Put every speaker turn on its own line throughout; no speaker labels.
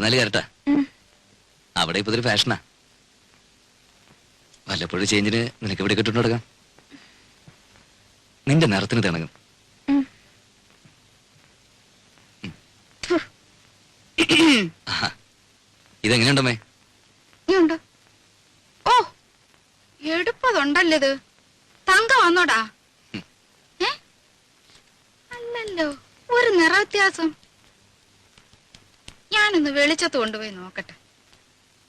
നടന്നാല് കരട്ടാ. അവിടെ ഇപ്പൊ ഇതൊരു ഫാഷനാ. വല്ലപ്പോഴും ചേഞ്ചിന് നിനക്ക് ഇവിടെ കിട്ടുന്നു കൊടുക്കാം. നിന്റെ നിറത്തിന് തിണങ്ങും. ഇതെങ്ങനെയുണ്ടമ്മേ?
ഓ എടുപ്പതുണ്ടല്ലോ ഇത്. തങ്ക വന്നോടാ? അല്ലല്ലോ, ഒരു നിറ വ്യത്യാസം. ഞാനൊന്ന് വെളിച്ചത്ത് കൊണ്ടുപോയി നോക്കട്ടെ.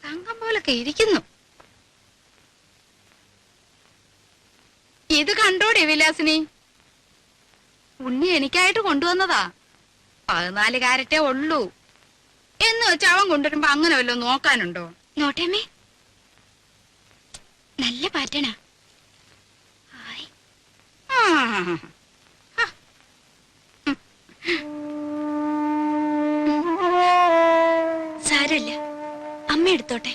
തങ്കം പോലൊക്കെ ഇരിക്കുന്നു. ഇത് കണ്ടോടെ വിലാസിനി? ഉണ്ണി എനിക്കായിട്ട് കൊണ്ടുവന്നതാ. 14 കാരറ്റേ ഉള്ളൂ എന്ന് വെച്ച് അവൻ കൊണ്ടുവരുമ്പോ അങ്ങനെ വല്ലോ നോക്കാനുണ്ടോ?
നോട്ടേമേ, നല്ല പാറ്റണാ. സാരല്ല, അമ്മ എടുത്തോട്ടെ.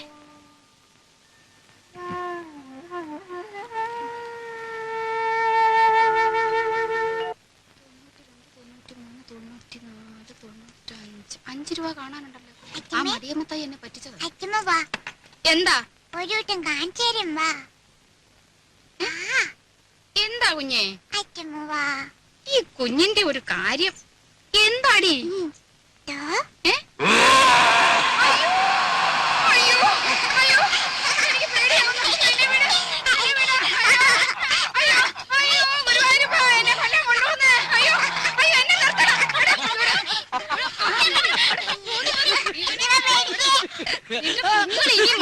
$5 കാണാനുണ്ടല്ലോ. ആ മടിയമ്മത്തായി എന്നെ പറ്റിച്ചത്.
എന്താ
എന്താ കുഞ്ഞേ? ഈ കുഞ്ഞിന്റെ ഒരു കാര്യം എന്താടി?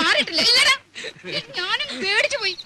മാറിയിട്ടില്ല. ഞാനും പേടിച്ചു പോയി.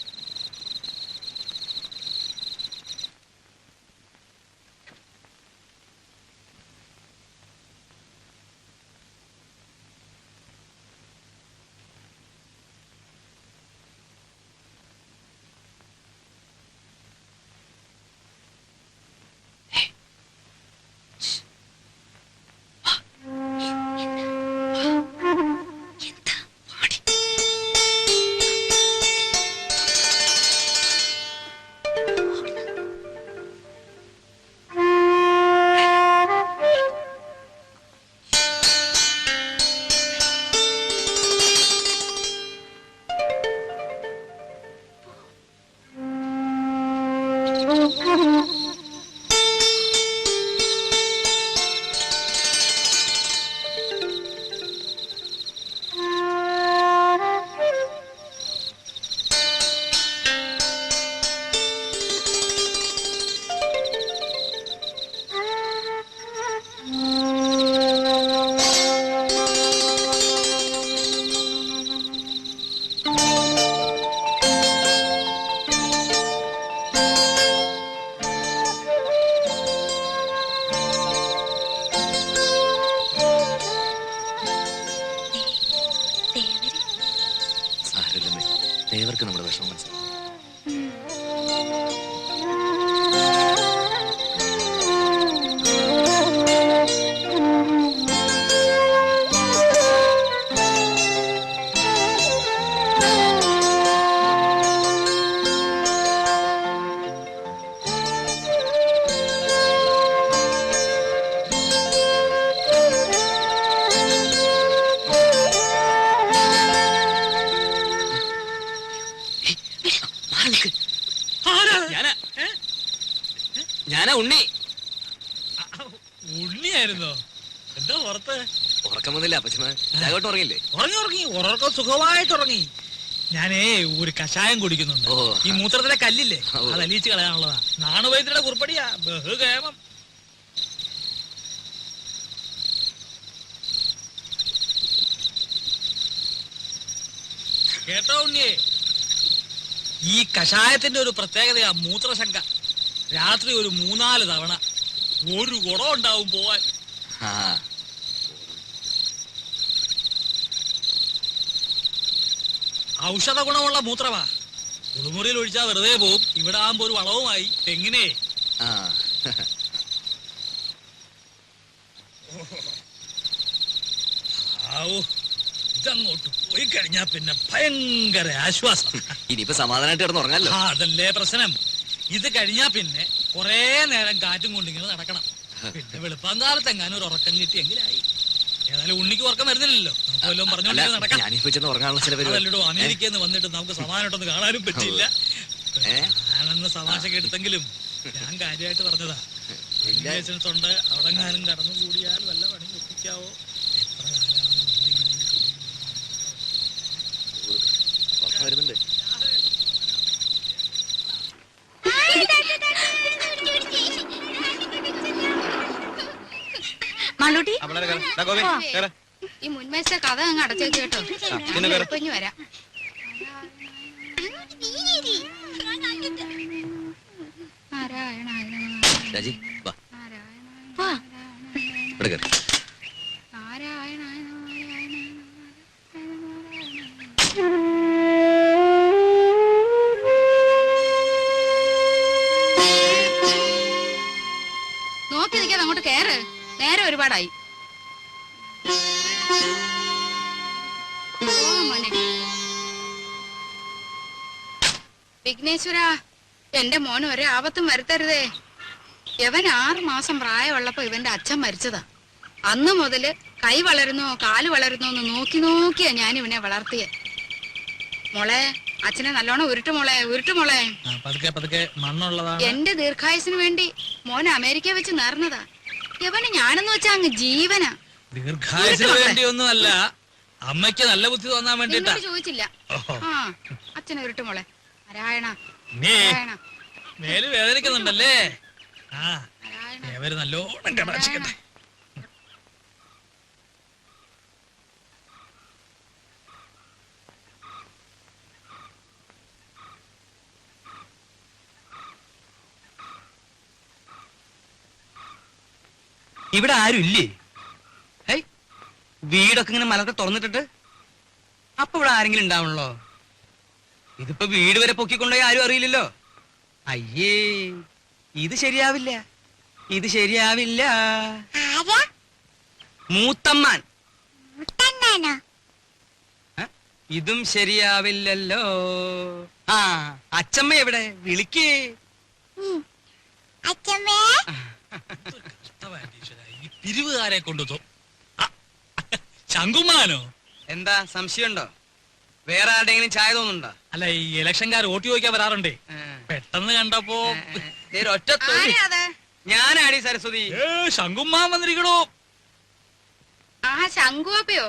ദേവർക്ക് നമ്മുടെ വിഷമം മനസ്സിലാവും. ഞാനാ ഉണ്ണി.
ഉണ്ണിയായിരുന്നോ? എന്താ പുറത്ത്?
ഉറക്കം വന്നില്ല. അപ്പച്ചോട്ട് ഉറങ്ങില്ലേ?
ഉറങ്ങി ഉറക്കം സുഖമായിട്ട് ഉറങ്ങി. ഞാനേ ഒരു കഷായം കുടിക്കുന്നുണ്ട്. ഈ മൂത്രത്തിലെ കല്ലില്ലേ, അത് അലിയിച്ച് കളയാനുള്ളതാ. നാണുവൈദ്യരുടെ കുറിപ്പടിയാ. ബഹുകേമം. കേട്ടോ ഉണ്ണിയെ, ഈ കഷായത്തിന്റെ ഒരു പ്രത്യേകതയാ മൂത്രശങ്ക. രാത്രി ഒരു 3-4 തവണ ഒരു കുടം ഉണ്ടാവും പോവാൻ. ഔഷധ ഗുണമുള്ള മൂത്രമാ. കുളിമുറിയിൽ ഒഴിച്ചാൽ വെറുതെ പോവും. ഇവിടെ ആകുമ്പോ ഒരു വളവുമായി. എങ്ങനെ ഇതങ്ങോട്ട് പോയി കഴിഞ്ഞാ പിന്നെ ഭയങ്കര ആശ്വാസം.
ഇനിയിപ്പോ സമാധാനമായിട്ട് കിടന്ന് ഉറങ്ങാലോ.
അതല്ലേ പ്രശ്നം. ഇത് കഴിഞ്ഞാ പിന്നെ കൊറേ നേരം കാറ്റും കൊണ്ടിങ്ങനെ നടക്കണം. പിന്നെ വെളുപ്പാങ്കാലത്ത് എങ്ങാനും ഒരു ഉറക്കം കിട്ടിയെങ്കിലായി. ഏതായാലും ഉണ്ണിക്ക് ഉറക്കം വരുന്നില്ലല്ലോ, നമുക്ക് വല്ലതും പറഞ്ഞോണ്ട് നടക്കാം.
ഞാനിപ്പോ ചെന്ന് ഉറങ്ങാനുള്ള ചില പരിപാടി.
അതല്ലടോ, അമേരിക്കയിൽ നിന്ന് വന്നിട്ട് നമുക്ക് സമാധാനമായിട്ടൊന്ന് കാണാനും പറ്റില്ല. ഞാനെന്ന് തമാശക്ക് എടുത്തെങ്കിലും ഞാൻ കാര്യമായിട്ട് പറഞ്ഞതാ. ലൈസൻസ് ഉണ്ട്, അവിടെങ്ങാനും കടന്നു കൂടിയാൽ വല്ല പണി ഒപ്പിക്കാവോ? എത്ര കാലമാണ്
ഉറക്കം വരുന്നുണ്ട്.
മാളൂട്ടി
ഈ മുൻമേശ കഥ അങ്ങ് അടച്ചേക്ക് കേട്ടോ. ഇനി വരാം.
രാജി വാ,
വാ.
ഇവിടെ കയറി.
നോക്കി നിൽക്കാതെ അങ്ങോട്ട് കേറ്. നേരെ ഒരുപാടായി. വിഘ്നേശ്വര, എന്റെ മോന് ഒരു ആപത്തും വരുത്തരുതേ. ഇവൻ 6 മാസം പ്രായമുള്ളപ്പോ ഇവന്റെ അച്ഛൻ മരിച്ചതാ. അന്ന് മുതല് കൈ വളരുന്നോ കാല് വളരുന്നോ എന്ന് നോക്കി നോക്കിയാ ഞാൻ ഇവനെ വളർത്തിയെ. മോളെ, അച്ഛനെ നല്ലോണം ഉരുട്ടു മോളെ, ഉരുട്ടു മോളെ. എന്റെ ദീർഘായുസിന് വേണ്ടി മോൻ അമേരിക്ക വെച്ച് നേർന്നതാ. ഇവന് ഞാനെന്ന് വെച്ചാ അങ്ങ് ജീവനാ.
ദീർഘായുസിന് വേണ്ടിയൊന്നുമല്ല, അമ്മയ്ക്ക് നല്ല ബുദ്ധി തോന്നാൻ വേണ്ടിട്ടാ.
ചോദിച്ചില്ല. ആ, അച്ഛനെ ഉരുട്ടു മോളെ. നാരായണ,
മേല് വേദനിക്കുന്നുണ്ടല്ലേ? ആ, ഏവര് നല്ലോണം കടാക്ഷിക്കട്ടെ.
ഇവിടെ ആരും ഇല്ലേ? വീടൊക്കെ ഇങ്ങനെ മലത്തെ തുറന്നിട്ടിട്ട് അപ്പൊ ഇവിടെ ആരെങ്കിലും ഉണ്ടാവണല്ലോ. ഇതിപ്പോ വീട് വരെ പൊക്കിക്കൊണ്ടുപോയി ആരും അറിയില്ലല്ലോ. അയ്യേ, ഇത് ശരിയാവില്ല, ഇത് ശരിയാവില്ല. മൂത്തമ്മാൻ. ഇതും ശരിയാവില്ലല്ലോ. ആ, അച്ചമ്മ എവിടെ? വിളിക്കേ.
ഈ പിരിവുകാരെ കൊണ്ടു ശങ്കുമാനോ?
എന്താ സംശയമുണ്ടോ? വേറെ ആരുടെങ്കിലും ചായ തോന്നുന്നുണ്ടോ?
അല്ല, ഈ ഇലക്ഷൻകാർ വോട്ട് ചോദിക്കാൻ വരാറുണ്ടേ. പെട്ടെന്ന് കണ്ടപ്പോ
ഒറ്റ ഞാനാടി സരസ്വതി.
ശങ്കുമാൻ വന്നിരിക്കണോ?
ആ, ശങ്കുവപ്പയോ?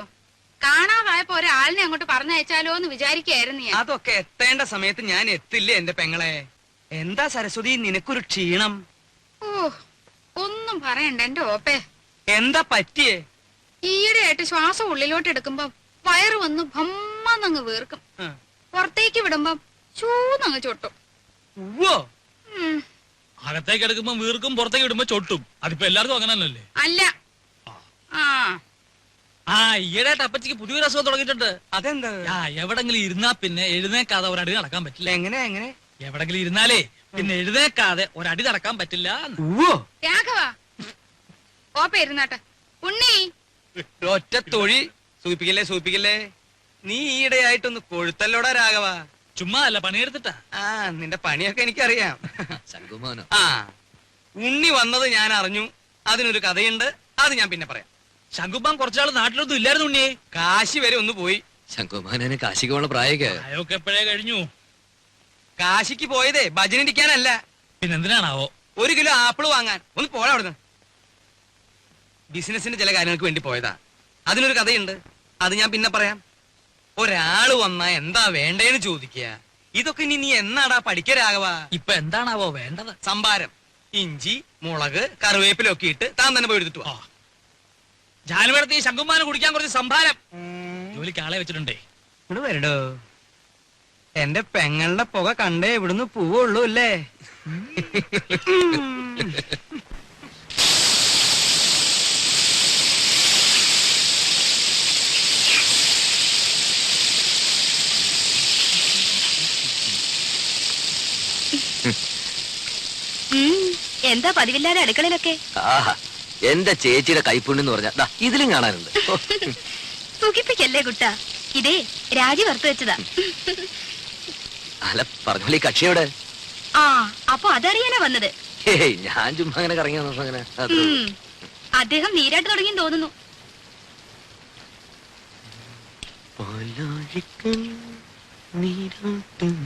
കാണാതായപ്പോ ഒരാളിനെ അങ്ങോട്ട് പറഞ്ഞയച്ചാലോ എന്ന് വിചാരിക്കായിരുന്നു ഞാൻ.
അതൊക്കെ എത്തേണ്ട സമയത്ത് ഞാൻ എത്തില്ലേ എന്റെ പെങ്ങളെ. എന്താ സരസ്വതി നിനക്കൊരു ക്ഷീണം?
ഓ, ഒന്നും പറയണ്ട എന്റെ ഓപ്പേ.
എന്താ പറ്റിയേ?
ഈയിടെയായിട്ട് ശ്വാസം ഉള്ളിലോട്ട് എടുക്കുമ്പോ വയറ് വന്ന് ഭമ്മന്നങ്ങ് വീർക്കും. പുറത്തേക്ക് വിടുമ്പം ചൂന്നങ്ങ് ചൊട്ടും.
അകത്തേക്ക് എടുക്കുമ്പോ വീർക്കും, പുറത്തേക്ക് വിടുമ്പോ ചൊട്ടും. അതിപ്പോ എല്ലാവർക്കും അങ്ങനെ തന്നെയല്ലേ?
അല്ല.
ആ, ഈയിടെയായിട്ട് അപ്പച്ചിക്ക് പുതിയൊരു അസുഖം തുടങ്ങിയിട്ടുണ്ട്.
അതെന്താ?
എവിടെങ്കിലും ഇരുന്നാ പിന്നെ എഴുന്നേക്കാതെ ഒരടി നടക്കാൻ പറ്റില്ല.
എങ്ങനെ എങ്ങനെ?
എവിടെങ്കിലും ഇരുന്നാലേ പിന്നെ എഴുന്നേക്കാതെ ഒരടി നടക്കാൻ പറ്റില്ല.
രാഘവ, ഓപ്പ ഇരുന്നാട്ടെ. ഉണ്ണി,
ഒറ്റ തൊഴി. സൂപ്പിക്കല്ലേ സൂപ്പിക്കല്ലേ. നീ ഈയിടെയായിട്ടൊന്ന് കൊഴുത്തല്ലോടാ രാഘവ.
ചുമ്മാ അല്ല, പണിയെടുത്തിട്ടാ.
ആ, നിന്റെ പണിയൊക്കെ എനിക്കറിയാം.
ശങ്കുമാനോ?
ആ, ഉണ്ണി വന്നത് ഞാൻ അറിഞ്ഞു. അതിനൊരു കഥയുണ്ട്, അത് ഞാൻ പിന്നെ പറയാം.
ശങ്കുമാൻ കുറച്ചാൾ നാട്ടിലൊന്നും ഇല്ലായിരുന്നു ഉണ്ണിയെ.
കാശി വരെ ഒന്ന് പോയി.
ശങ്കുമാനെ കാശിക്ക് പോണ പ്രായൊക്കെ
അതൊക്കെ എപ്പോഴേ കഴിഞ്ഞു.
കാശിക്ക് പോയതേ ഭജനിരിക്കാനല്ല.
പിന്നെന്തിനാണാവോ?
1 കിലോ ആപ്പിള് വാങ്ങാൻ. ഒന്ന് പോടാ അവിടുന്ന്. ബിസിനസിന്റെ ചില കാര്യങ്ങൾക്ക് വേണ്ടി പോയതാ. അതിനൊരു കഥയുണ്ട്, അത് ഞാൻ പിന്നെ പറയാം. ഒരാള് വന്നാ എന്താ വേണ്ടേന്ന് ചോദിക്കുക. ഇതൊക്കെ ഇനി നീ എന്നാടാ പഠിക്കരാകവ?
ഇപ്പൊ എന്താണാവോ വേണ്ടത്?
സംഭാരം. ഇഞ്ചി, മുളക്, കറിവേപ്പിലൊക്കെ ഇട്ട് താൻ തന്നെ പോയി എടുത്തിട്ട് വാ.
ജാനുവരത്തി ശങ്കുമാന് കുടിക്കാൻ കുറച്ച് സംഭാരം. ജോലിക്ക് ആളെ വെച്ചിട്ടുണ്ടേ.
ഇങ്ങോട്ട് വരടോ. എന്റെ പെങ്ങളുടെ പുക കണ്ടേ ഇവിടുന്ന് പോവുള്ളൂ അല്ലേ?
എന്താ പതിവില്ലാതെ അടുക്കളയിലൊക്കെ?
എന്റെ ചേച്ചിയുടെ കൈപ്പുണ്യെന്ന് പറഞ്ഞാ ഇതിലും കാണാനുണ്ട്.
സുഖിപ്പിക്കല്ലേ കുട്ട, ഇതേ രാജി വറുത്ത് വെച്ചതാ.
അല്ല, പറഞ്ഞോളി കക്ഷിയോടെ.
ആ, അപ്പൊ അതറിയാനാ വന്നത്?
ഞാൻ ചുമ്മാ അങ്ങനെ കറങ്ങി വന്നപ്പോ അങ്ങനെ.
അദ്ദേഹം നീരാട്ട് തുടങ്ങി തോന്നുന്നു.
പാലൊഴിക്കും നീരാട്ടും.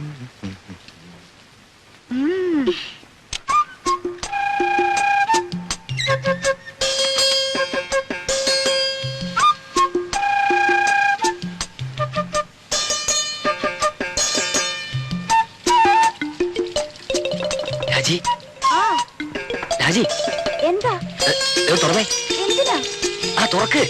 രാജി രാജി
എന്താ
തുറന്നേ
എന്തിനാ
ആ തുറക്ക്